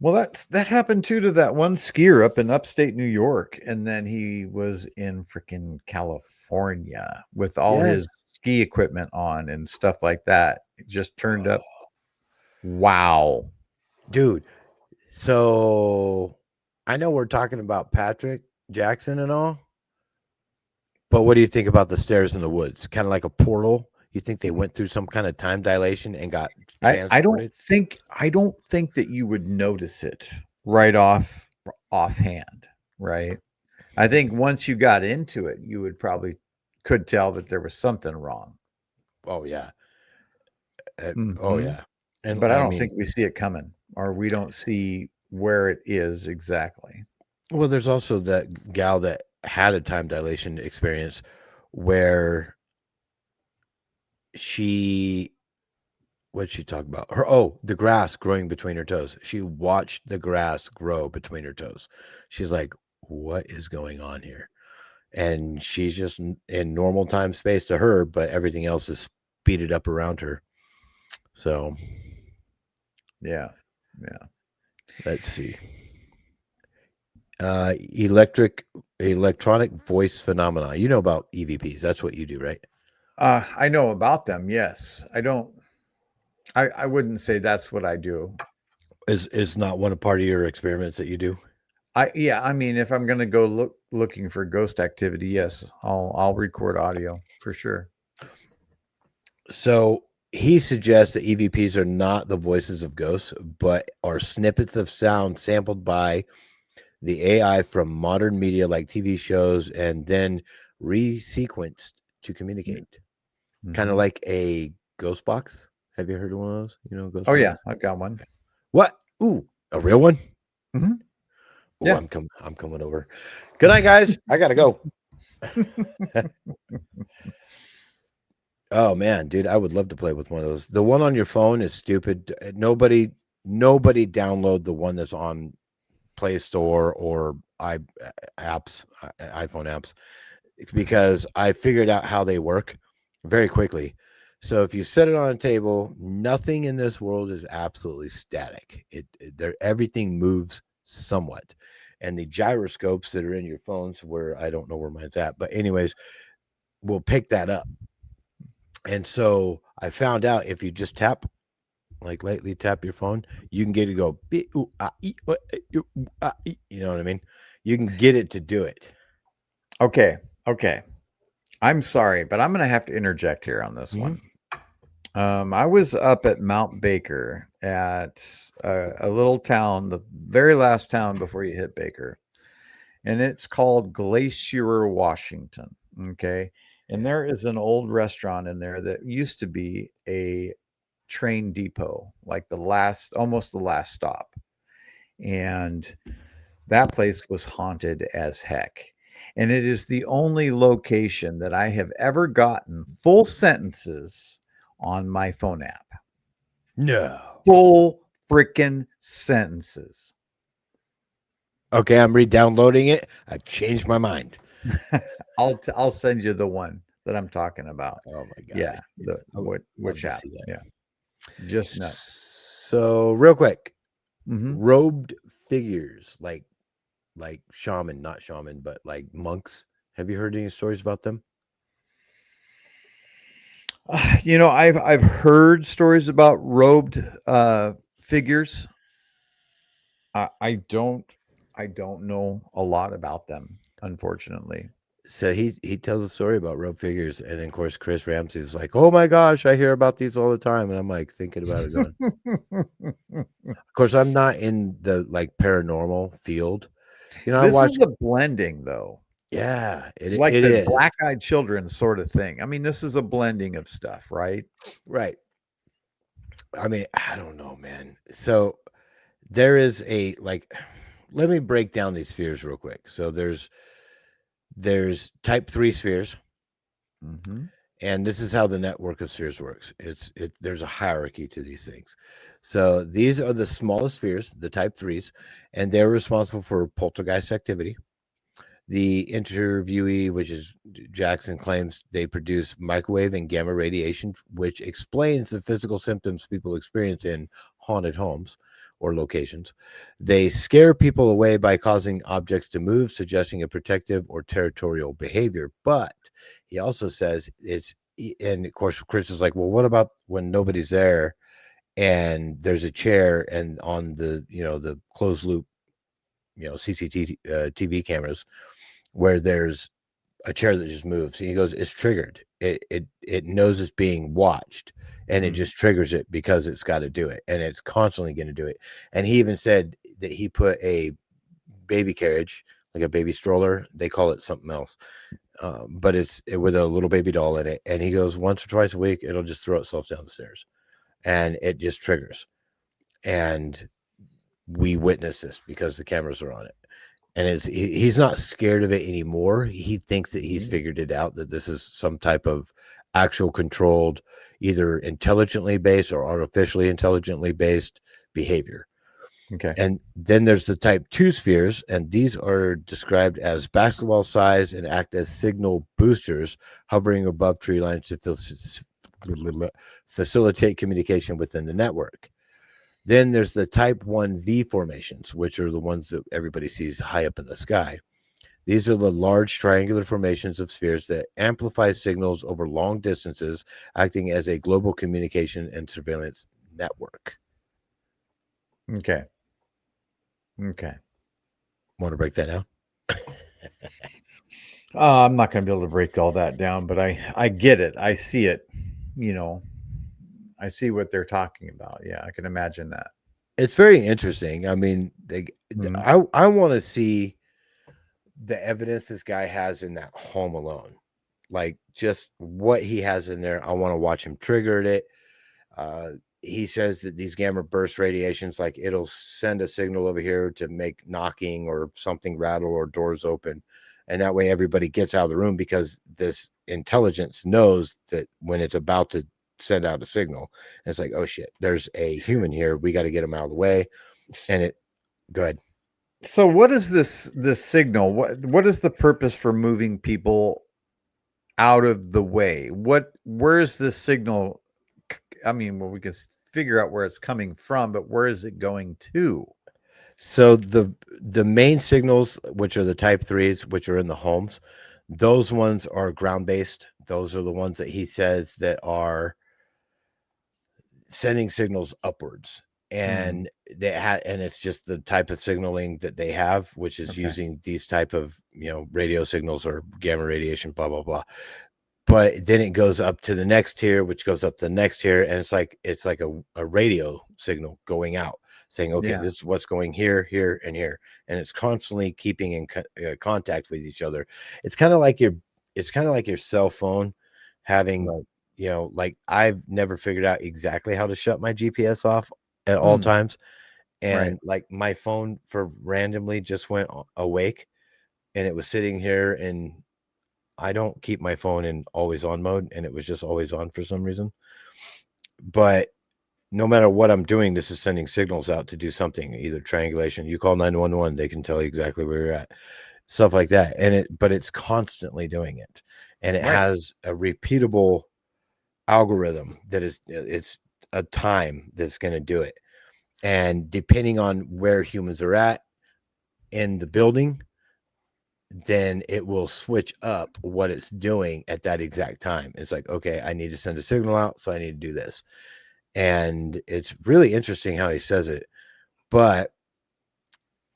Well, that happened too to that one skier up in upstate New York, and then he was in freaking California with all Yes. his ski equipment on and stuff like that. It just turned up. Wow. Dude. So I know we're talking about Patrick Jackson and all, but what do you think about the stairs in the woods? Kind of like a portal. You think they went through some kind of time dilation and got I transported? I don't think that you would notice it right offhand, right? I think once you got into it, you would probably could tell that there was something wrong. Oh yeah. Oh yeah, and but I I don't mean, think we see it coming, or we don't see where it is exactly. well, there's also that gal that had a time dilation experience where she, what'd she talk about? The grass growing between her toes. She watched the grass grow between her toes. She's like, what is going on here? And she's just in normal time space to her, but everything else is speeded up around her. So Yeah. let's see. Electronic voice phenomena. You know about EVPs. That's what you do, right? I know about them. Yes, I don't. I wouldn't say that's what I do. Is not one a part of your experiments that you do? I mean, if I'm gonna go looking for ghost activity, yes, I'll record audio for sure. So he suggests that EVPs are not the voices of ghosts, but are snippets of sound sampled by the AI from modern media like TV shows and then resequenced to communicate. Kind of like a ghost box. Have you heard of one of those? You know, ghost Oh box? yeah, I've got one. What? Ooh, a real one? Mm-hmm. Ooh, Yeah. I'm coming over. Good night, guys. I gotta go. Oh man, dude, I would love to play with one of those. The one on your phone is stupid. Nobody download the one that's on Play Store or iPhone apps, because I figured out how they work very quickly. So if you set it on a table, nothing in this world is absolutely static. Everything moves somewhat, and the gyroscopes that are in your phones, where I don't know where mine's at, but anyways, will pick that up. And so I found out if you just lightly tap your phone, you can get it to go, you know what I mean? You can get it to do it. Okay. I'm sorry, but I'm going to have to interject here on this one. I was up at Mount Baker at a little town, the very last town before you hit Baker, and it's called Glacier, Washington. Okay. And there is an old restaurant in there that used to be a train depot, like almost the last stop. And that place was haunted as heck. And it is the only location that I have ever gotten full sentences on my phone app. No. Full freaking sentences. Okay, I'm re-downloading it. I changed my mind. I'll send you the one that I'm talking about. Oh my god. Yeah. Which app? Yeah. Just nuts. So real quick, Mm-hmm. robed figures like shaman, not shaman, but like monks. Have you heard any stories about them? I've heard stories about robed figures. I don't know a lot about them, unfortunately. So he tells a story about robed figures, and then of course Chris Ramsey is like, "Oh my gosh, I hear about these all the time," and I'm like thinking about it going. Of course, I'm not in the like paranormal field. This is the blending, though. Yeah, it the is Black-Eyed Children sort of thing. I mean, this is a blending of stuff, right? Right. I mean, I don't know, man. So there is let me break down these spheres real quick. So there's type 3 spheres. Mm-hmm. And this is how the network of spheres works. There's a hierarchy to these things. So these are the smallest spheres, the type 3s, and they're responsible for poltergeist activity. The interviewee, which is Jackson, claims they produce microwave and gamma radiation, which explains the physical symptoms people experience in haunted homes or locations. They scare people away by causing objects to move, suggesting a protective or territorial behavior. But he also says and of course, Chris is like, well, what about when nobody's there and there's a chair and on the, the closed loop, CCTV TV cameras where there's a chair that just moves, and he goes, it's triggered. It knows it's being watched, and it just triggers it because it's got to do it, and it's constantly going to do it. And he even said that he put a baby carriage, like a baby stroller, they call it something else, but it's with a little baby doll in it, and he goes, once or twice a week it'll just throw itself down the stairs. and it just triggers. And we witness this because the cameras are on it. And he's not scared of it anymore. He thinks that he's figured it out, that this is some type of actual controlled, either intelligently based or artificially intelligently based behavior. Okay. And then there's the type 2 spheres, and these are described as basketball size and act as signal boosters hovering above tree lines to facilitate communication within the network. Then there's the type 1V formations, which are the ones that everybody sees high up in the sky. These are the large triangular formations of spheres that amplify signals over long distances, acting as a global communication and surveillance network. Okay. Want to break that down? I'm not going to be able to break all that down, but I get it. I see it. I see what they're talking about. Yeah, I can imagine that. It's very interesting. I mean, I want to see the evidence this guy has in that home alone, like just what he has in there. I want to watch him trigger it. He says that these gamma burst radiations, like it'll send a signal over here to make knocking or something rattle or doors open. And that way everybody gets out of the room, because this intelligence knows that when it's about to send out a signal, it's like, oh shit, there's a human here. We got to get him out of the way. And go ahead. So what is this signal? What is the purpose for moving people out of the way? Where's this signal? I mean, well, we can figure out where it's coming from, but where is it going to? So the main signals, which are the type 3s, which are in the homes, those ones are ground based. Those are the ones that he says that are sending signals upwards. And and it's just the type of signaling that they have, which is using these type of, radio signals or gamma radiation, blah, blah, blah. But then it goes up to the next tier, which goes up to the next tier. And it's like a radio signal going out saying, okay, this is what's going here, here, and here. And it's constantly keeping in contact with each other. It's kind of like your cell phone having, like I've never figured out exactly how to shut my GPS off at all times. And like my phone for randomly just went awake, and it was sitting here, and I don't keep my phone in always on mode, and it was just always on for some reason. But no matter what I'm doing, this is sending signals out to do something, either triangulation. You call 911, they can tell you exactly where you're at, stuff like that. But it's constantly doing it, and it has a repeatable algorithm that it's a time that's going to do it. And depending on where humans are at in the building, then it will switch up what it's doing at that exact time. It's like, okay, I need to send a signal out, so I need to do this. And it's really interesting how he says it. But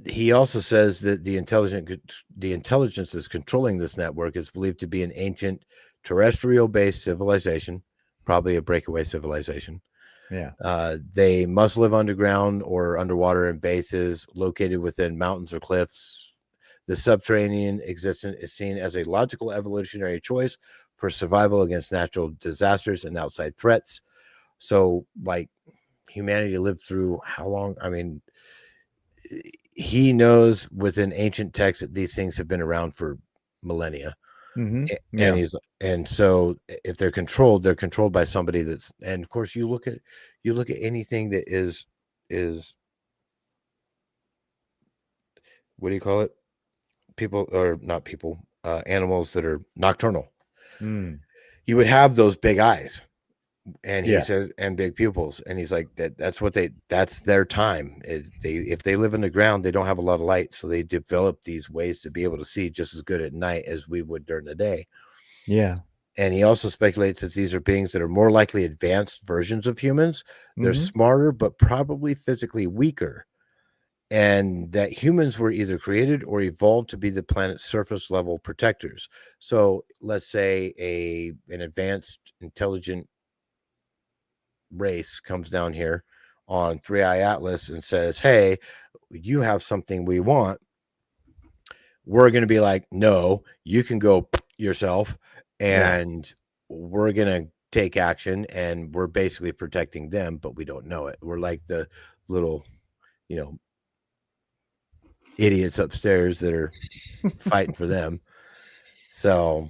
he also says that the intelligence that's controlling this network is believed to be an ancient terrestrial-based civilization, probably a breakaway civilization. Yeah. They must live underground or underwater in bases located within mountains or cliffs. The subterranean existence is seen as a logical evolutionary choice for survival against natural disasters and outside threats. So, like, humanity lived through how long? I mean, he knows within ancient texts that these things have been around for millennia. And so if they're controlled by somebody that's, and of course you look at anything that is what do you call it? People, or not people, animals that are nocturnal. You would have those big eyes, and he says, and big pupils, and he's like, that's their time. If they live in the ground, they don't have a lot of light, so they develop these ways to be able to see just as good at night as we would during the day. Yeah. And he also speculates that these are beings that are more likely advanced versions of humans. They're smarter, but probably physically weaker. And that humans were either created or evolved to be the planet's surface level protectors. So let's say an advanced, intelligent race comes down here on 3i Atlas and says, hey, you have something we want. We're going to be like, no, you can go yourself, and we're going to take action, and we're basically protecting them, but we don't know it. We're like the little, idiots upstairs that are fighting for them. So,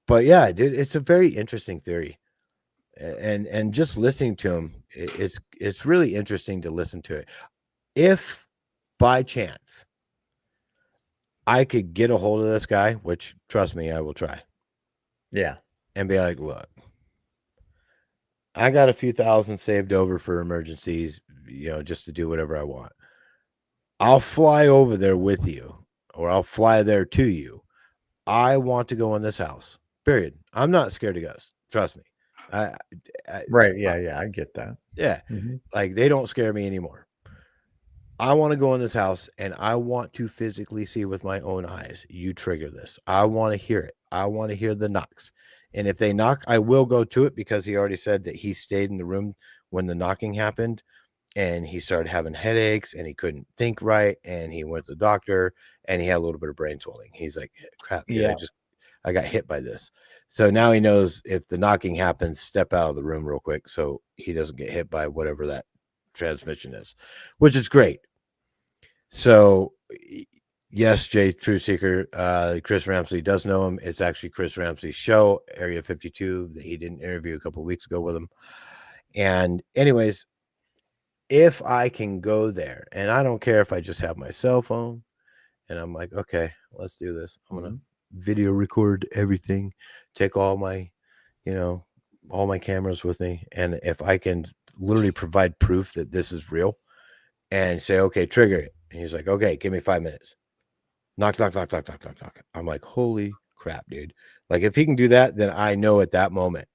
but yeah, dude, it's a very interesting theory. And just listening to him, it's really interesting to listen to it. If by chance I could get a hold of this guy, which trust me, I will try. Yeah. And be like, look, I got a few thousand saved over for emergencies, just to do whatever I want. I'll fly over there with you, or I'll fly there to you. I want to go in this house, period. I'm not scared of ghosts. Trust me. Right. Yeah. I get that. Yeah. Mm-hmm. Like, they don't scare me anymore. I want to go in this house, and I want to physically see with my own eyes. You trigger this. I want to hear it. I want to hear the knocks. And if they knock, I will go to it, because he already said that he stayed in the room when the knocking happened, and he started having headaches, and he couldn't think right, and he went to the doctor, and he had a little bit of brain swelling. He's like, crap, dude, Yeah. I got hit by this. So now he knows if the knocking happens, step out of the room real quick so he doesn't get hit by whatever that transmission is, which is great. So yes, Jay True Seeker, Chris Ramsey does know him. It's actually Chris Ramsey's show, Area 52, that he did an interview a couple of weeks ago with him. And anyways, if I can go there, and I don't care if I just have my cell phone, and I'm like, okay, let's do this. I'm going to video record everything, take all my, all my cameras with me. And if I can literally provide proof that this is real, and say, okay, trigger it. And he's like, okay, give me 5 minutes. Knock, knock, knock, knock, knock, knock, knock. I'm like, holy crap, dude. Like, if he can do that, then I know at that moment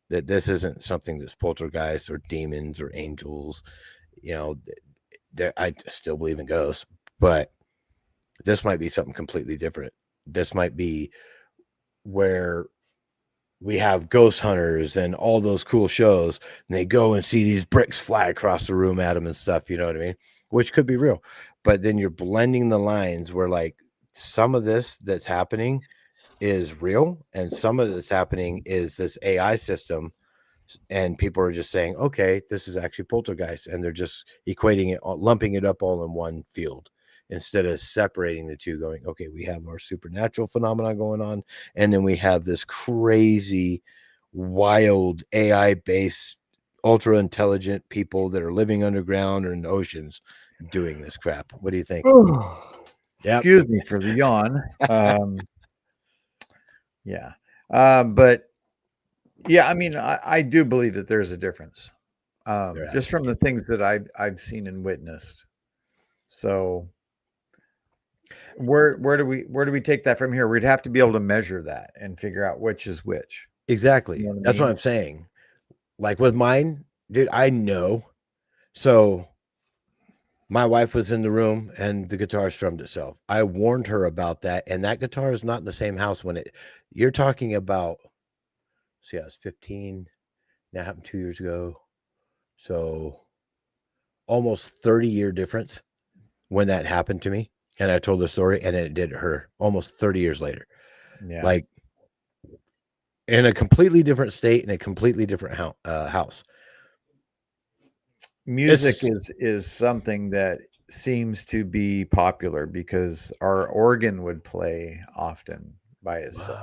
that this isn't something that's poltergeist or demons or angels. I still believe in ghosts, but this might be something completely different. This might be where we have ghost hunters and all those cool shows, and they go and see these bricks fly across the room at them and stuff, you know what I mean? Which could be real. But then you're blending the lines where, like, some of this that's happening is real, and some of that's happening is this AI system, and people are just saying, okay, this is actually poltergeist, and they're just equating it, lumping it up all in one field, instead of separating the two, going, okay, we have our supernatural phenomenon going on, and then we have this crazy, wild, AI-based, ultra-intelligent people that are living underground or in the oceans doing this crap. What do you think? Yep. Excuse me for the yawn. Yeah. But yeah, I mean, I do believe that there's a difference, just from the things that I've seen and witnessed. So where do we take that from here? We'd have to be able to measure that and figure out which is which. Exactly. You know That's what I'm saying. Like with mine, dude, I know. So my wife was in the room and the guitar strummed itself. I warned her about that, and that guitar is not in the same house you're talking about. See, I was 15. That happened 2 years ago. So almost 30-year difference when that happened to me. And I told the story, and it did her almost 30 years later. Yeah. Like in a completely different state, in a completely different house. Music is something that seems to be popular because our organ would play often by itself.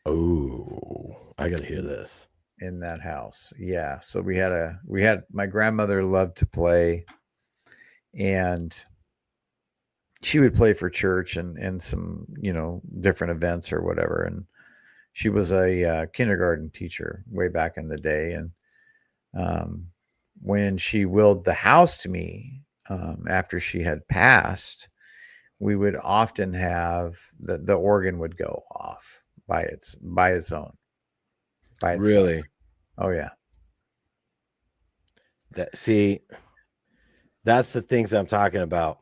Oh, I gotta hear this. In that house. Yeah. So we had my grandmother loved to play, and she would play for church and some, different events or whatever. And she was a kindergarten teacher way back in the day. And when she willed the house to me, after she had passed, we would often have the organ would go off by its own. By itself. Really? Oh yeah. That's the things I'm talking about.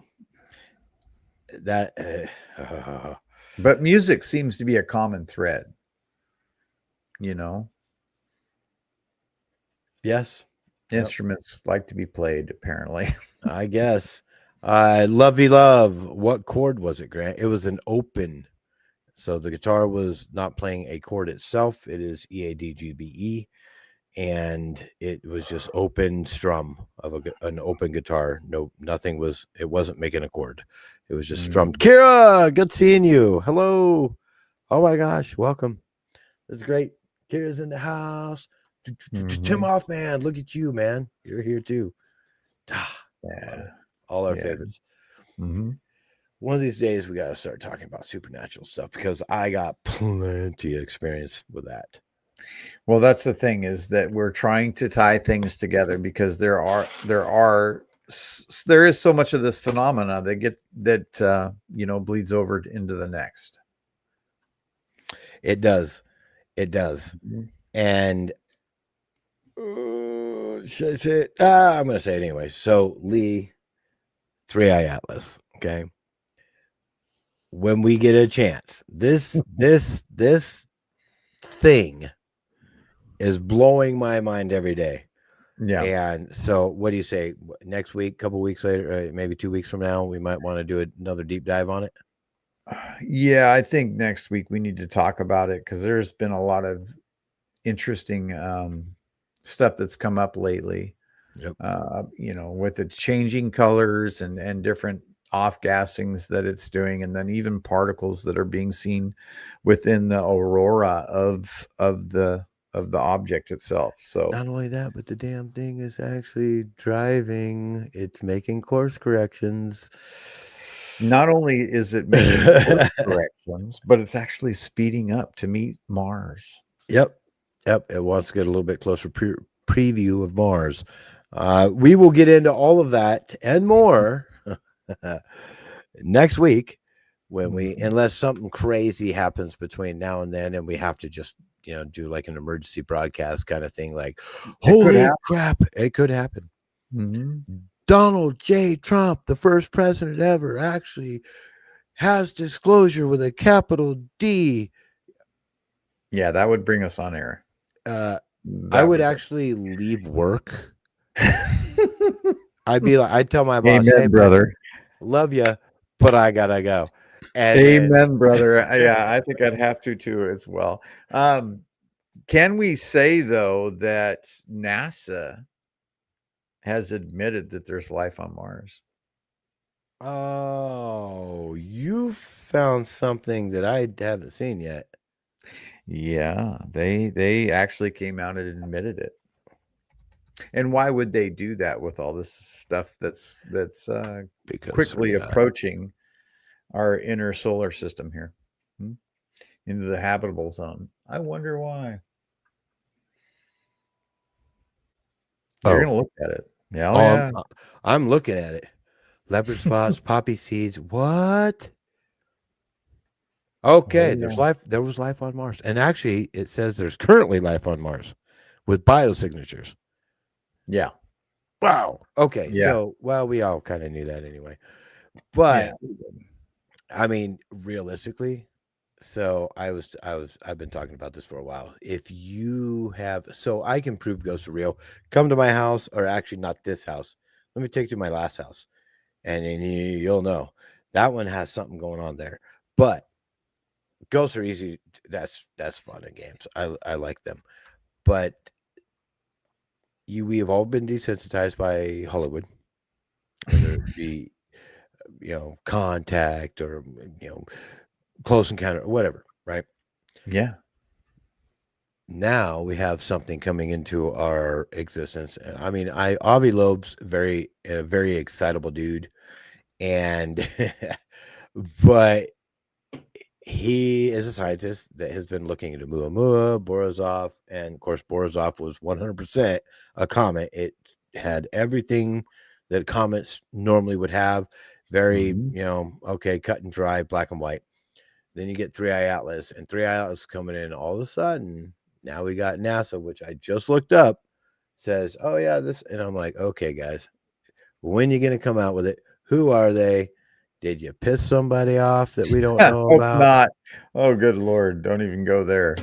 But music seems to be a common thread. Yes. Instruments like to be played, apparently. I guess. Lovey Love. What chord was it, Grant? It was an open So the guitar was not playing a chord itself. It is EADGBE, and it was just open strum of an open guitar. No, nothing was. It wasn't making a chord. It was just strummed. Kira, good seeing you. Hello. Oh my gosh, welcome. This is great. Kira's in the house. Tim Hoffman, look at you, man. You're here too. Yeah, all our favorites. One of these days we got to start talking about supernatural stuff, because I got plenty of experience with that. Well, that's the thing, is that we're trying to tie things together, because there is so much of this phenomena that bleeds over into the next. It does. And should I say it? I'm going to say it anyway. So Lee, 3i Atlas. Okay. When we get a chance, this thing is blowing my mind every day. Yeah. And so what do you say? Next week, couple weeks later, maybe 2 weeks from now, we might want to do another deep dive on it. Yeah, I think next week we need to talk about it, because there's been a lot of interesting stuff that's come up lately. Yep. With the changing colors and different off-gassings that it's doing, and then even particles that are being seen within the aurora of the object itself. So not only that, but the damn thing is actually driving. It's making course corrections. Not only is it making course corrections, but it's actually speeding up to meet Mars. Yep. It wants to get a little bit closer preview of Mars. We will get into all of that and more next week, when unless something crazy happens between now and then, and we have to just do like an emergency broadcast kind of thing, like holy crap, it could happen. Donald J. Trump, the first president ever, actually has disclosure with a capital D. Yeah, that would bring us on air. I would actually leave work. I'd tell my boss, amen, hey, brother, love you, but I gotta go. And amen, brother. Yeah, I think I'd have to too as well. Can we say though that NASA has admitted that there's life on Mars? Oh, you found something that I haven't seen yet. Yeah, they actually came out and admitted it. And why would they do that with all this stuff that's quickly approaching our inner solar system here into the habitable zone? I wonder why. You're gonna look at it. Yeah, I'm looking at it. Leopard spots, poppy seeds. What? Okay, there's life. There was life on Mars, and actually, it says there's currently life on Mars with biosignatures. Yeah. Wow. Okay. Yeah. So, well, we all kind of knew that anyway, but I mean, realistically, so I've been talking about this for a while. If you have, so I can prove ghosts are real. Come to my house, or actually not this house. Let me take you to my last house, and then you'll know that one has something going on there. But ghosts are easy. That's fun in games. I like them, but we have all been desensitized by Hollywood, whether it be Contact or Close Encounter or whatever, right? Yeah. Now we have something coming into our existence, and I mean, Avi Loeb's very excitable dude, and but he is a scientist that has been looking into Muamua, Borisov, and of course, Borisov was 100% a comet. It had everything that comets normally would have. Very, cut and dry, black and white. Then you get 3i Atlas, and 3i Atlas coming in all of a sudden. Now we got NASA, which I just looked up, says, oh yeah, this, and I'm like, okay, guys, when are you going to come out with it? Who are they? Did you piss somebody off that we don't know about? Not. Oh, good Lord. Don't even go there.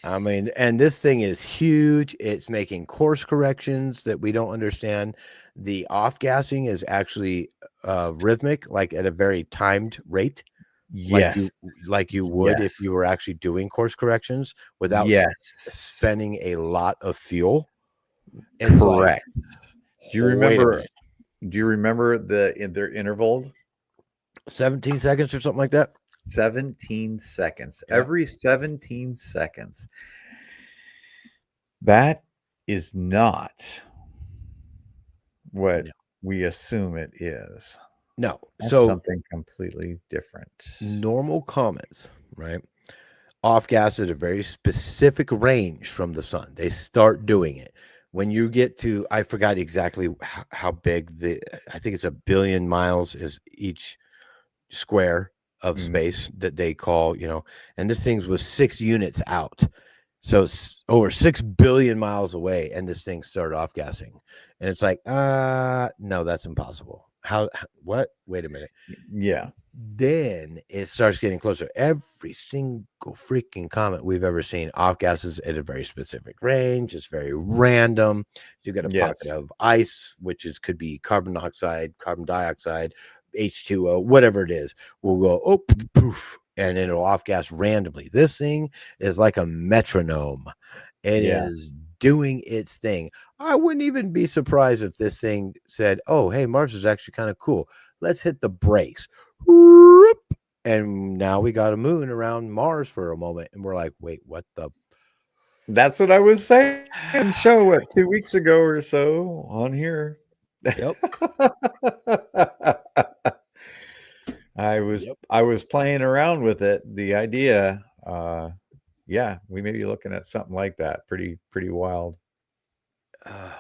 I mean, and this thing is huge. It's making course corrections that we don't understand. The off-gassing is actually rhythmic, like at a very timed rate. Yes. like you would if Yes. you were actually doing course corrections without spending a lot of fuel. It's correct. Do you remember? minute. Do you remember their interval? 17 seconds or something like that. 17 seconds. Yeah. Every 17 seconds. That is not what we assume it is. No. That's so something completely different. Normal comets, right? Off gas at a very specific range from the sun. They start doing it. When you get to, I forgot exactly how big I think it's 1 billion miles is each square of space that they call, and this thing was 6 units out. So it's over 6 billion miles away, and this thing started off gassing. And it's like, no, that's impossible. What? Wait a minute. Yeah. Then it starts getting closer. Every single freaking comet we've ever seen off gases at a very specific range. It's very random. You get a pocket of ice, which could be carbon monoxide, carbon dioxide, H2O, whatever it is. We'll go, oh, poof, and it'll off gas randomly. This thing is like a metronome. It is doing its thing. I wouldn't even be surprised if this thing said, oh, hey, Mars is actually kind of cool. Let's hit the brakes. And now we got a moon around Mars for a moment. And we're like, wait, what the? That's what I was saying. Show 2 weeks ago or so on here. Yep. I was playing around with it. The idea, we may be looking at something like that. Pretty wild. I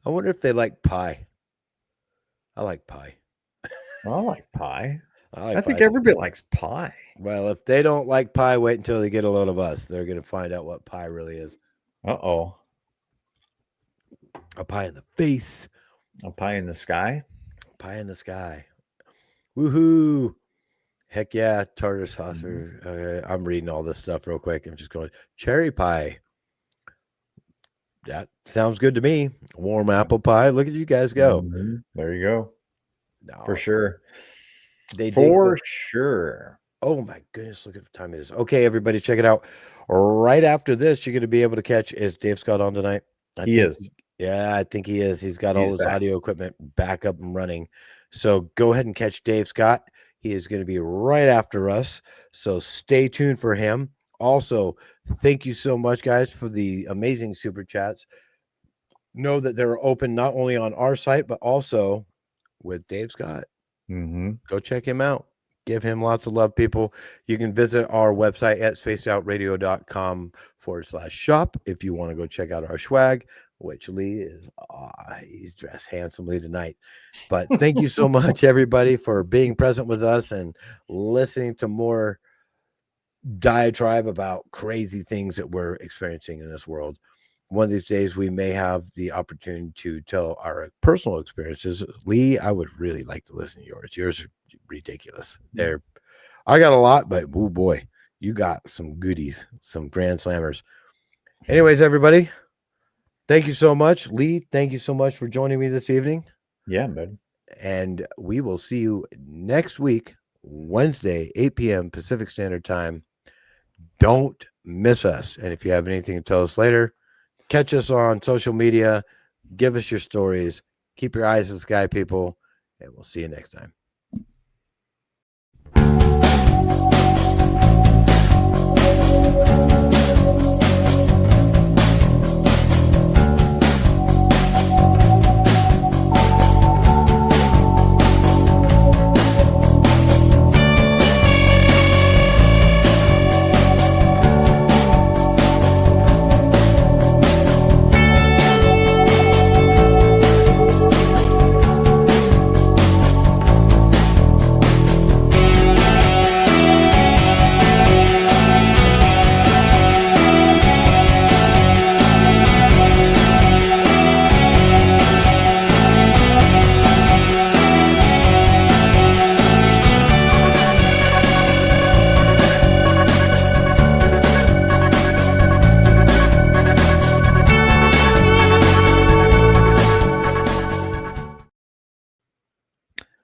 wonder if they like pie. I like pie. I like pie. I think everybody likes pie. Well, if they don't like pie, wait until they get a load of us. They're going to find out what pie really is. Uh-oh. A pie in the face. A pie in the sky? Pie in the sky. Woohoo. Heck yeah, tartar saucer. Okay, I'm reading all this stuff real quick. I'm just going, cherry pie. That sounds good to me. Warm apple pie. Look at you guys go. Mm-hmm. There you go. No, for sure. Sure. Oh my goodness, look at the time it is. Okay, everybody, check it out. Right after this, you're going to be able to catch, is Dave Scott on tonight? He is. Yeah, I think he is. He's got all his audio equipment back up and running. So go ahead and catch Dave Scott. He is going to be right after us. So stay tuned for him. Also, thank you so much, guys, for the amazing super chats. Know that they're open not only on our site, but also with Dave Scott. Mm-hmm. Go check him out. Give him lots of love, people. You can visit our website at spacedoutradio.com/shop if you want to go check out our swag, which Lee is, he's dressed handsomely tonight. But thank you so much, everybody, for being present with us and listening to more diatribe about crazy things that we're experiencing in this world. One of these days, we may have the opportunity to tell our personal experiences. Lee, I would really like to listen to yours. Yours are ridiculous. I got a lot, but oh boy, you got some goodies, some grand slammers. Anyways, everybody, thank you so much. Lee, thank you so much for joining me this evening. Yeah, man. And we will see you next week, Wednesday, 8 p.m. Pacific Standard Time. Don't miss us. And if you have anything to tell us later, catch us on social media. Give us your stories. Keep your eyes in the sky, people. And we'll see you next time.